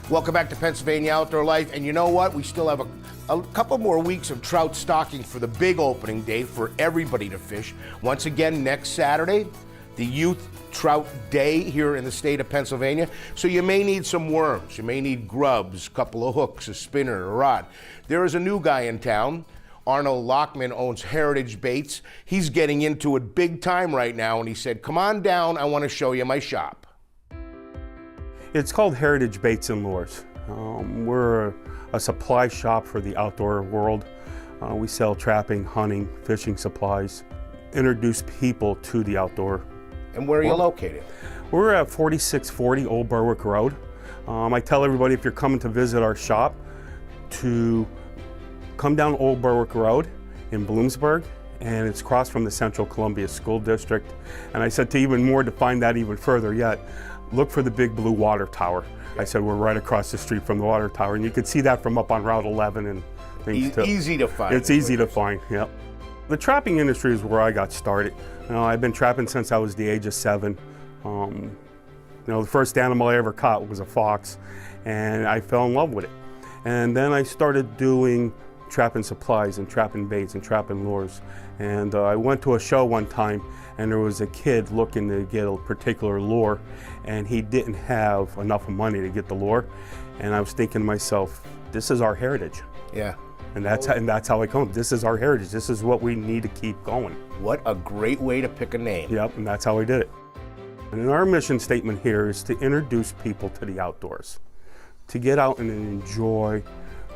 Welcome back to Pennsylvania Outdoor Life, and you know what? We still have a couple more weeks of trout stocking for the big opening day for everybody to fish. Once again, next Saturday, the Youth Trout Day here in the state of Pennsylvania. So you may need some worms, you may need grubs, a couple of hooks, a spinner, a rod. There is a new guy in town. Arnold Lockman owns Heritage Baits. He's getting into it big time right now, and he said, come on down, I want to show you my shop. It's called Heritage Baits and Lures. We're a supply shop for the outdoor world. We sell trapping, hunting, fishing supplies, introduce people to the outdoor. And where are you located? We're at 4640 Old Berwick Road. I tell everybody if you're coming to visit our shop to come down Old Berwick Road in Bloomsburg, and it's across from the Central Columbia School District. And I said to even more to find that even further yet, look for the big blue water tower. I said we're right across the street from the water tower, and you can see that from up on Route 11 and things too. Easy to find. It's easy to find, yep. The trapping industry is where I got started. I've been trapping since I was the age of 7. The first animal I ever caught was a fox, and I fell in love with it. And then I started doing trapping supplies and trapping baits and trapping lures. And I went to a show one time, and there was a kid looking to get a particular lure, and he didn't have enough money to get the lure. And I was thinking to myself, this is our heritage. Yeah. And that's how I come. This is our heritage. This is what we need to keep going. What a great way to pick a name. Yep, and that's how we did it. And our mission statement here is to introduce people to the outdoors, to get out and enjoy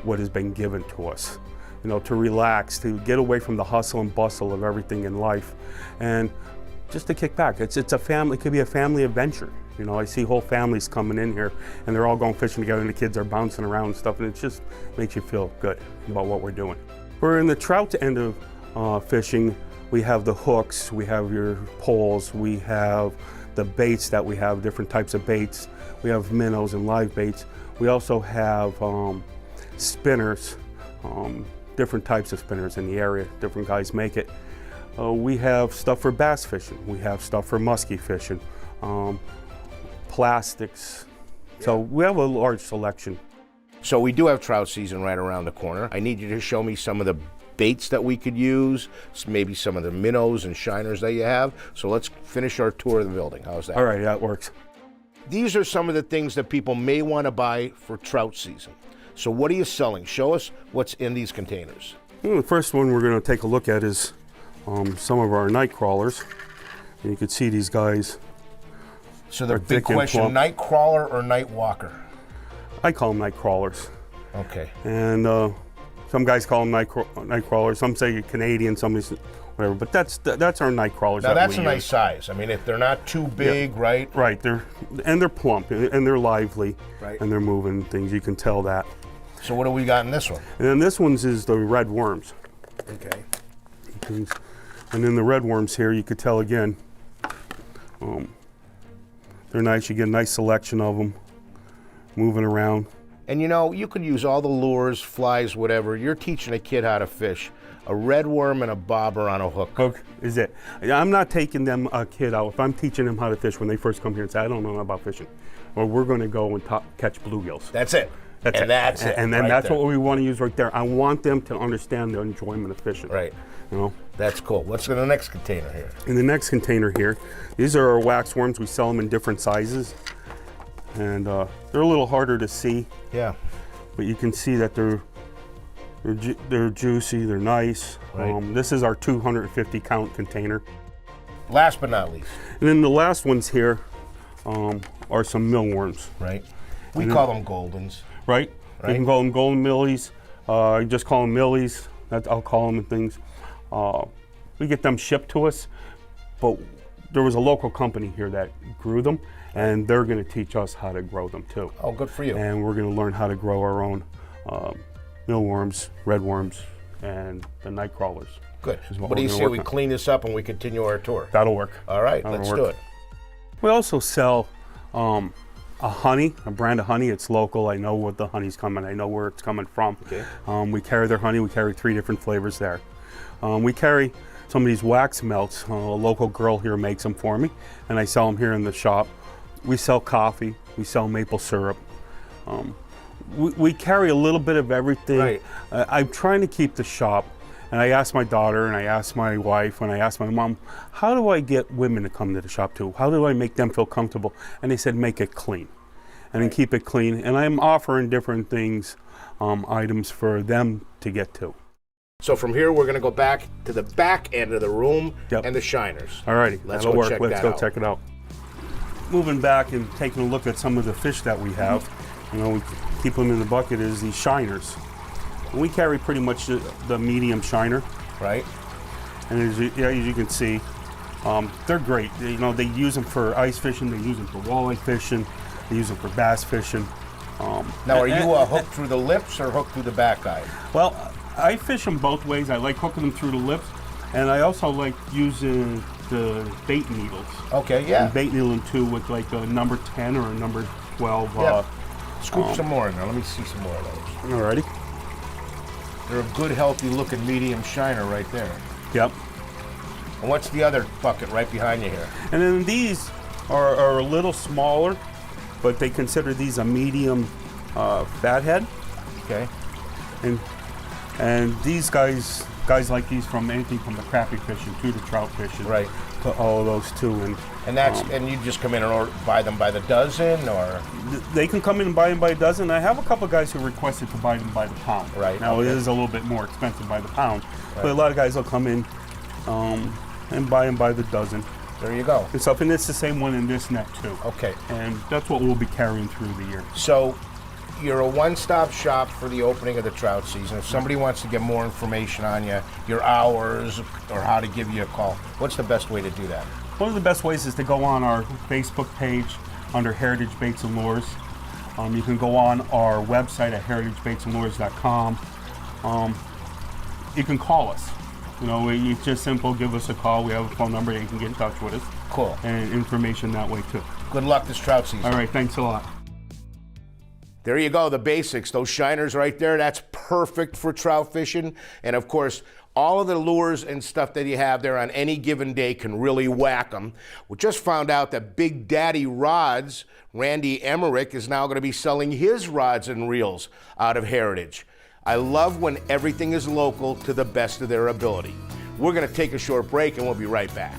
what has been given to us. To relax, to get away from the hustle and bustle of everything in life, and just to kick back. It's a family. It could be a family adventure. I see whole families coming in here, and they're all going fishing together, and the kids are bouncing around and stuff, and it just makes you feel good about what we're doing. We're in the trout end of fishing. We have the hooks, we have your poles, we have the baits that we have, different types of baits. We have minnows and live baits. We also have spinners, different types of spinners in the area. Different guys make it. We have stuff for bass fishing. We have stuff for muskie fishing. Plastics. So we have a large selection. So we do have trout season right around the corner. I need you to show me some of the baits that we could use, maybe some of the minnows and shiners that you have. So let's finish our tour of the building. How's that? All right, that works. These are some of the things that people may want to buy for trout season. So what are you selling? Show us what's in these containers. The first one we're going to take a look at is some of our night crawlers. And you can see these guys. So the big question, night crawler or night walker? I call them night crawlers. Okay. And some guys call them night crawlers. Some say Canadian, some say whatever. But that's our night crawlers. Now that's a nice size. I mean, if they're not too big, yeah. Right? Right. They're plump and they're lively. Right. And they're moving things. You can tell that. So what do we got in this one? And then this one's is the red worms. Okay. And then the red worms here, you could tell again. They're nice. You get a nice selection of them moving around. And you could use all the lures, flies, whatever. You're teaching a kid how to fish. A red worm and a bobber on a hook. Hook is it. I'm not taking a kid out. If I'm teaching them how to fish when they first come here and say, I don't know about fishing, or we're going to go and catch bluegills. That's it. That's it. And then that's what we want to use right there. I want them to understand the enjoyment of fishing. Right. That's cool. What's in the next container here? In the next container here, these are our wax worms. We sell them in different sizes. And they're a little harder to see. Yeah. But you can see that they're juicy, they're nice. Right. This is our 250 count container. Last but not least. And then the last ones here are some millworms. Right. We call them goldens. Right. You can call them golden millies. You just call them millies. I'll call them things. We get them shipped to us, but there was a local company here that grew them, and they're going to teach us how to grow them too. Oh, good for you. And we're going to learn how to grow our own millworms, red worms, and the night crawlers. Good. What do you say we clean this up and we continue our tour? That'll work. All right, let's do it. We also sell a honey, a brand of honey. It's local. I know what the honey's coming. I know where it's coming from. Okay. We carry their honey. We carry 3 different flavors there. We carry some of these wax melts. A local girl here makes them for me, and I sell them here in the shop. We sell coffee. We sell maple syrup. We carry a little bit of everything. Right. I'm trying to keep the shop, and I asked my daughter, and I asked my wife, and I asked my mom, how do I get women to come to the shop too? How do I make them feel comfortable? And they said, make it clean, and then keep it clean. And I'm offering different things, items for them to get to. So from here, we're going to go back to the back end of the room Yep. and the shiners. All righty, Let's that'll go work. check Let's that go out. check it out. Moving back and taking a look at some of the fish that we have, we keep them in the bucket, is these shiners. We carry pretty much the medium shiner, Right? and as you can see, they're great. They use them for ice fishing, they use them for walleye fishing, they use them for bass fishing. Now, are you hooked through the lips or hooked through the back eye? Well, I fish them both ways. I like hooking them through the lips, and I also like using the bait needles. Okay, yeah. And bait needling too with like a number 10 or a number 12. Yeah. Scoop some more in there. Let me see some more of those. Alrighty. They're a good, healthy looking medium shiner right there. Yep. And what's the other bucket right behind you here? And then these are a little smaller, but they consider these a medium fathead. Okay. And these guys like these from anything from the crappie fishing to the trout fishing. Right. To all of those too. And that's and you just come in and buy them by the dozen, or? They can come in and buy them by a dozen. I have a couple of guys who requested to buy them by the pound. Right, Now okay. it is a little bit more expensive by the pound, Right. but a lot of guys will come in and buy them by the dozen There you go. and stuff. And it's the same one in this net too. Okay. And that's what we'll be carrying through the year. So you're a one-stop shop for the opening of the trout season. If somebody wants to get more information on you, your hours, or how to give you a call, what's the best way to do that? One of the best ways is to go on our Facebook page under Heritage Baits and Lures. You can go on our website at heritagebaitsandlures.com. You can call us. It's just simple. Give us a call. We have a phone number. You can get in touch with us. Cool. And information that way too. Good luck this trout season. All right. Thanks a lot. There you go, the basics. Those shiners right there, that's perfect for trout fishing. And of course, all of the lures and stuff that you have there on any given day can really whack them. We just found out that Big Daddy Rods, Randy Emmerich, is now going to be selling his rods and reels out of Heritage. I love when everything is local to the best of their ability. We're going to take a short break and we'll be right back.